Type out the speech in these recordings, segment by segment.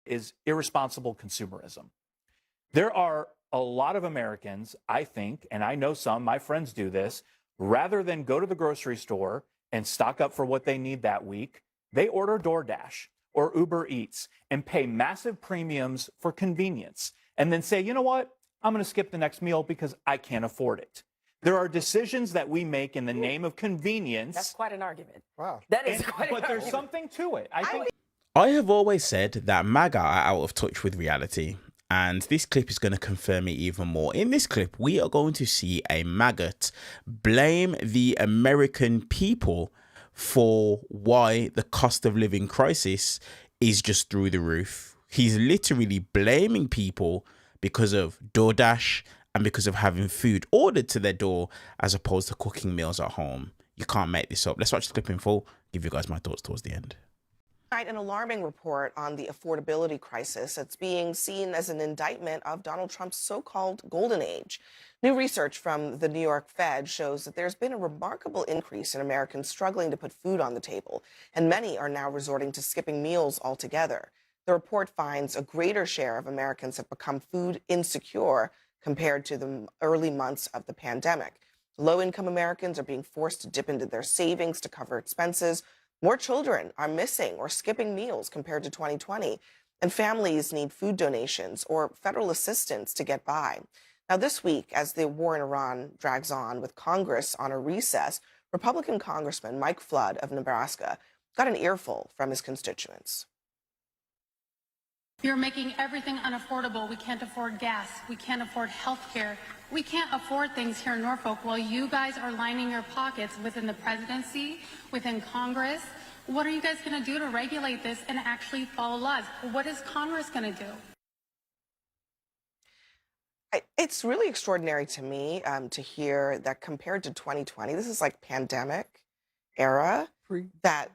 is irresponsible consumerism. There are a lot of Americans, I think, and I know some, my friends do this, rather than go to the grocery store and stock up for what they need that week, they order DoorDash or Uber Eats and pay massive premiums for convenience and then say, you know what, I'm going to skip the next meal because I can't afford it. There are decisions that we make in the name of convenience. That's quite an argument. Wow. That is quite an But argument. there's something to it. I have always said that MAGA are out of touch with reality, and this clip is going to confirm it even more. In this clip, we are going to see a maggot blame the American people for why the cost of living crisis is just through the roof. He's literally blaming people because of DoorDash and because of having food ordered to their door as opposed to cooking meals at home. You can't make this up. Let's watch the clip in full. Give you guys my thoughts towards the end. An alarming report on the affordability crisis that's being seen as an indictment of Donald Trump's so-called golden age. New research from the New York Fed shows that there's been a remarkable increase in Americans struggling to put food on the table, and many are now resorting to skipping meals altogether. The report finds a greater share of Americans have become food insecure compared to the early months of the pandemic. Low-income Americans are being forced to dip into their savings to cover expenses. More children are missing or skipping meals compared to 2020, and families need food donations or federal assistance to get by. Now, this week, as the war in Iran drags on with Congress on a recess, Republican Congressman Mike Flood of Nebraska got an earful from his constituents. You're making everything unaffordable. We can't afford gas. We can't afford health care. We can't afford things here in Norfolk while you guys are lining your pockets within the presidency, within Congress. What are you guys going to do to regulate this and actually follow laws? What is Congress going to do? It's really extraordinary to me to hear that compared to 2020, this is like pandemic era, that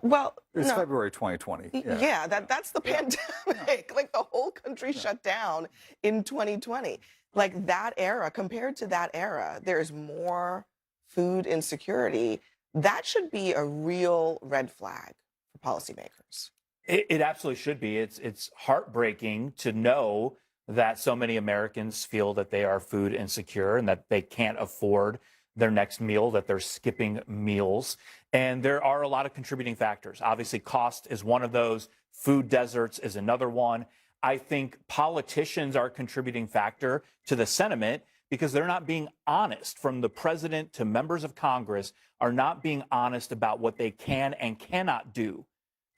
well, It's no. February 2020. Yeah, that's the pandemic. Yeah. Like the whole country shut down in 2020. Like that era, compared to that era, there's more food insecurity. That should be a real red flag for policymakers. It absolutely should be. It's heartbreaking to know that so many Americans feel that they are food insecure and that they can't afford their next meal, that they're skipping meals. And there are a lot of contributing factors. Obviously, cost is one of those. Food deserts is another one. I think politicians are a contributing factor to the sentiment because they're not being honest. From the president to members of Congress are not being honest about what they can and cannot do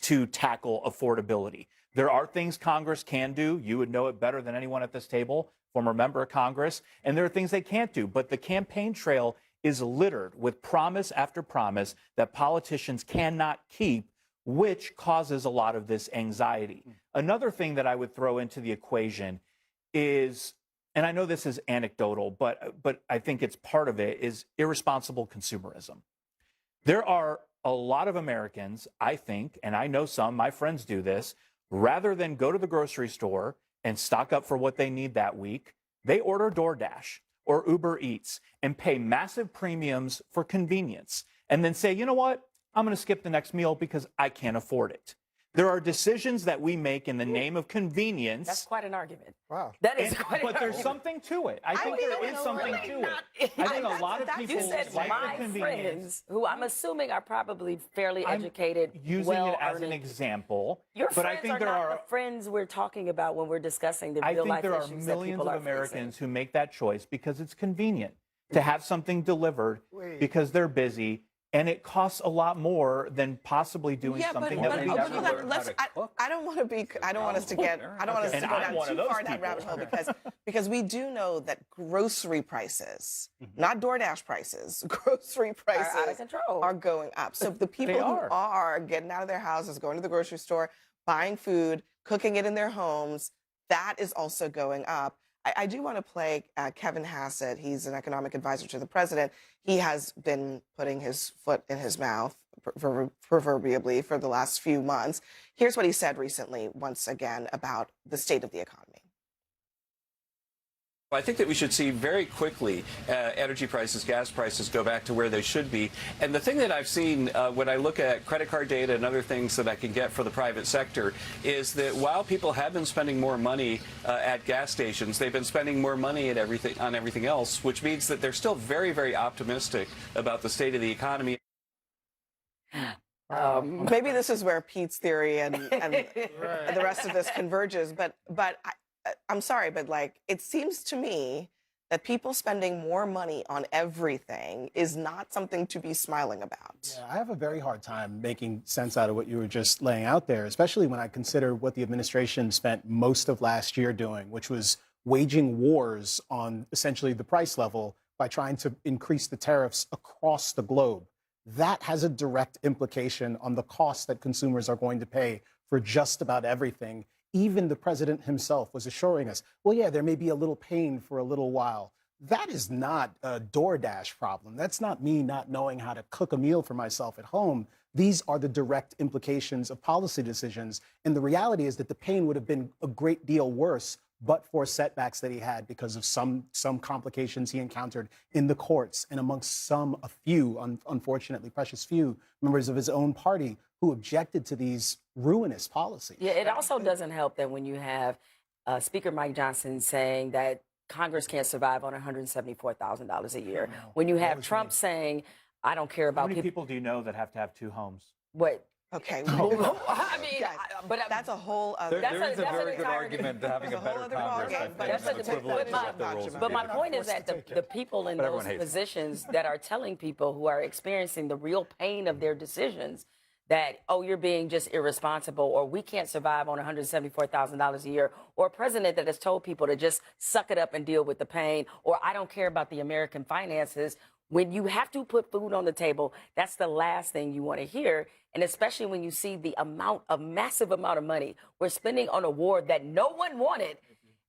to tackle affordability. There are things Congress can do. You would know it better than anyone at this table, former member of Congress. And there are things they can't do. But the campaign trail is littered with promise after promise that politicians cannot keep, which causes a lot of this anxiety. Another thing that I would throw into the equation is, and I know this is anecdotal, but I think it's part of it, is irresponsible consumerism. There are a lot of Americans, I think, and I know some, my friends do this, rather than go to the grocery store and stock up for what they need that week, they order DoorDash or Uber Eats and pay massive premiums for convenience and then say, you know what, I'm going to skip the next meal because I can't afford it. There are decisions that we make in the name of convenience. That's quite an argument. Wow. That is quite an But there's argument. something to it. I think there is something to it. I think a lot of people You said like my the convenience. friends, who I'm assuming are probably fairly I'm educated, using it as an well-earning. example. Your but friends I think are there not are the friends we're talking about when we're discussing the I real think life there are issues that millions people of are Americans facing. who make that choice because it's convenient to have something delivered because they're busy. And it costs a lot more than possibly doing something that would be cheaper. I don't want to be. I don't want us to get. I don't want us to go down too far down rabbit hole because we do know that grocery prices, not DoorDash prices, grocery prices Are out of control. are going up. So the people who are getting out of their houses, going to the grocery store, buying food, cooking it in their homes, that is also going up. I do want to play Kevin Hassett. He's an economic advisor to the president. He has been putting his foot in his mouth, proverbially, for the last few months. Here's what he said recently, once again, about the state of the economy. I think that we should see very quickly energy prices, gas prices go back to where they should be. And the thing that I've seen when I look at credit card data and other things that I can get for the private sector is that while people have been spending more money at gas stations, they've been spending more money at everything else, which means that they're still very, very optimistic about the state of the economy. Maybe this is where Pete's theory and the rest of this converges. But I'm sorry, but like it seems to me that people spending more money on everything is not something to be smiling about. Yeah, I have a very hard time making sense out of what you were just laying out there, especially when I consider what the administration spent most of last year doing, which was waging wars on essentially the price level by trying to increase the tariffs across the globe. That has a direct implication on the cost that consumers are going to pay for just about everything. Even the president himself was assuring us, well, yeah, there may be a little pain for a little while. That is not a DoorDash problem. That's not me not knowing how to cook a meal for myself at home. These are the direct implications of policy decisions. And the reality is that the pain would have been a great deal worse but for setbacks that he had because of some complications he encountered in the courts and amongst a few, unfortunately, precious few members of his own party who objected to these ruinous policies. Yeah, it also doesn't help that when you have Speaker Mike Johnson saying that Congress can't survive on $174,000 a year. When you have Trump saying, I don't care about How many people do you know that have to have 2 homes? What? Okay, I mean, guys, but that's a whole other. There is a very good argument to having a better Congress. But my point is that the people in those positions that are telling people who are experiencing the real pain of their decisions that, oh, you're being just irresponsible, or we can't survive on $174,000 a year, or a president that has told people to just suck it up and deal with the pain, or I don't care about the American finances. When you have to put food on the table, that's the last thing you want to hear. And especially when you see the massive amount of money we're spending on a war that no one wanted.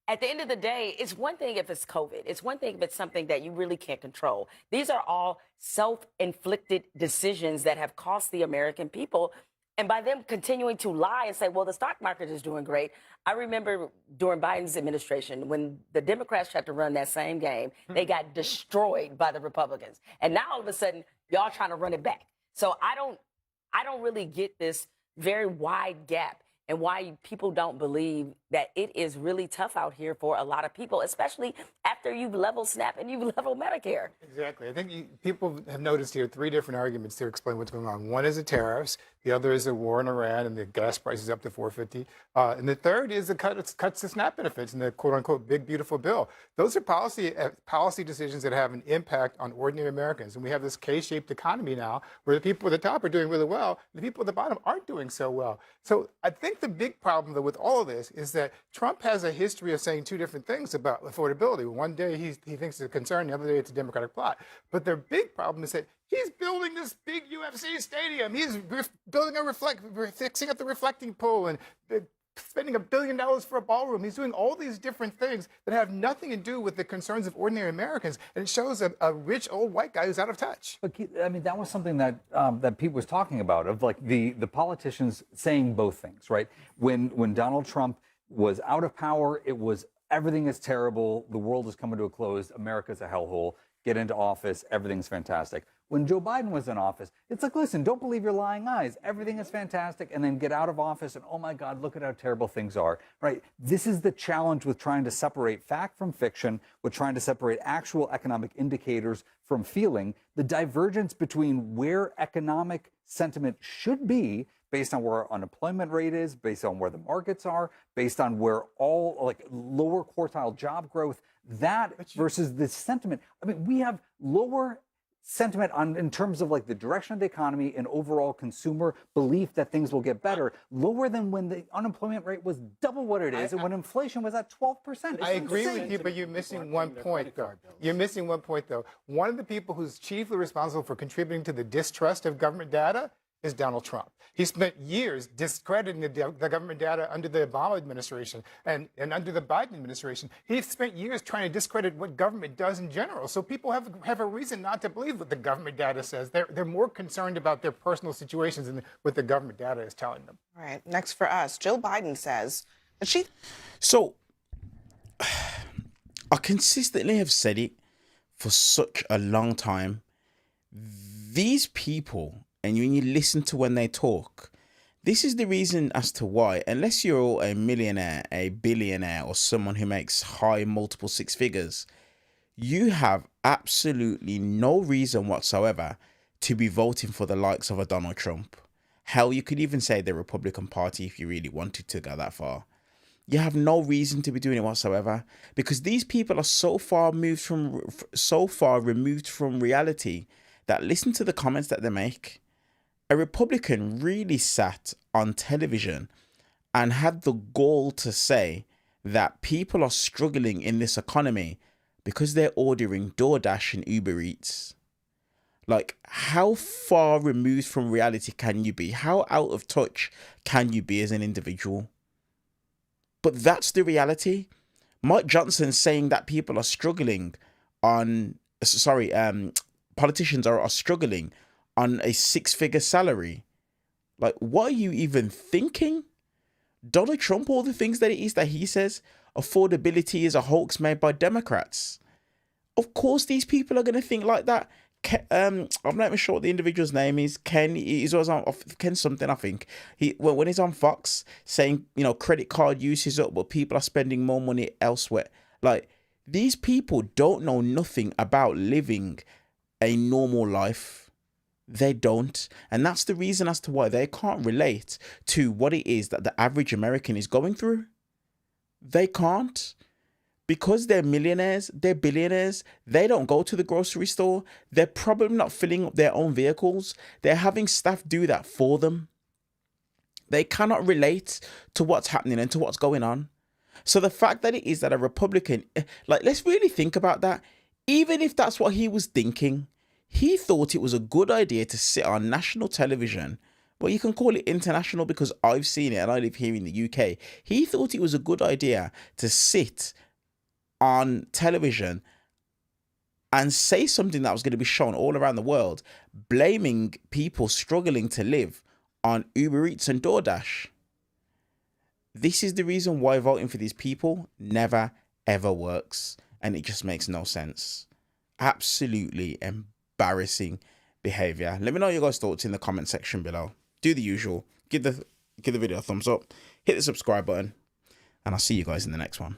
At the end of the day, it's one thing if it's COVID. It's one thing if it's something that you really can't control. These are all self-inflicted decisions that have cost the American people. And by them continuing to lie and say, well, the stock market is doing great. I remember during Biden's administration, when the Democrats tried to run that same game, they got destroyed by the Republicans. And now all of a sudden, y'all trying to run it back. So I don't really get this very wide gap and why people don't believe that it is really tough out here for a lot of people, especially after you've leveled SNAP and you've leveled Medicare. Exactly. I think people have noticed here 3 different arguments to explain what's going on. One is the tariffs. The other is the war in Iran and the gas prices up to $4.50. And the third is the cuts to SNAP benefits and the quote-unquote big, beautiful bill. Those are policy decisions that have an impact on ordinary Americans. And we have this K-shaped economy now where the people at the top are doing really well. The people at the bottom aren't doing so well. So I think the big problem, though, with all of this is that Trump has a history of saying 2 different things about affordability. One day he thinks it's a concern, the other day it's a Democratic plot. But their big problem is that he's building this big UFC stadium. He's building fixing up the reflecting pool and spending $1 billion for a ballroom. He's doing all these different things that have nothing to do with the concerns of ordinary Americans. And it shows a rich old white guy who's out of touch. But I mean, that was something that that Pete was talking about, of like the politicians saying both things, right? When Donald Trump was out of power, it was everything is terrible. The world is coming to a close. America's a hellhole. Get into office. Everything's fantastic. When Joe Biden was in office, it's like, listen, don't believe your lying eyes. Everything is fantastic. And then get out of office and, oh, my God, look at how terrible things are. Right? This is the challenge with trying to separate fact from fiction, with trying to separate actual economic indicators from feeling. The divergence between where economic sentiment should be based on where our unemployment rate is, based on where the markets are, based on where all like lower quartile job growth, that versus the sentiment. I mean, we have lower sentiment in terms of like the direction of the economy and overall consumer belief that things will get better, lower than when the unemployment rate was double what it is and when inflation was at 12%. I agree with you, but you're missing one point, though. You're missing one point, though. One of the people who's chiefly responsible for contributing to the distrust of government data is Donald Trump. He spent years discrediting the government data under the Obama administration and under the Biden administration. He spent years trying to discredit what government does in general. So people have a reason not to believe what the government data says. They're more concerned about their personal situations than what the government data is telling them. All right, next for us, Jill Biden says that she... So I consistently have said it for such a long time. These people, and when you listen to when they talk, this is the reason as to why, unless you're a millionaire, a billionaire, or someone who makes high multiple six figures, you have absolutely no reason whatsoever to be voting for the likes of a Donald Trump. Hell, you could even say the Republican Party if you really wanted to go that far. You have no reason to be doing it whatsoever, because these people are so far removed from reality that listen to the comments that they make. A Republican really sat on television and had the gall to say that people are struggling in this economy because they're ordering DoorDash and Uber Eats. Like, how far removed from reality can you be? How out of touch can you be as an individual? But that's the reality. Mike Johnson saying that people are struggling on, politicians are struggling on a six-figure salary. Like, what are you even thinking? Donald Trump, all the things that it is that he says, affordability is a hoax made by Democrats. Of course, these people are going to think like that. I'm not even sure what the individual's name is. Ken, he's always on Ken something, I think. When he's on Fox saying, you know, credit card use is up, but people are spending more money elsewhere. Like, these people don't know nothing about living a normal life. They don't. And that's the reason as to why they can't relate to what it is that the average American is going through. They can't. Because they're millionaires, they're billionaires, they don't go to the grocery store. They're probably not filling up their own vehicles. They're having staff do that for them. They cannot relate to what's happening and to what's going on. So the fact that it is that a Republican, like, let's really think about that. Even if that's what he was thinking, he thought it was a good idea to sit on national television. Well, you can call it international because I've seen it and I live here in the UK. He thought it was a good idea to sit on television and say something that was going to be shown all around the world, blaming people struggling to live on Uber Eats and DoorDash. This is the reason why voting for these people never, ever works. And it just makes no sense. Absolutely embarrassing behavior. Let me know your guys' thoughts in the comment section below. Do the usual. Give the video a thumbs up. Hit the subscribe button. And I'll see you guys in the next one.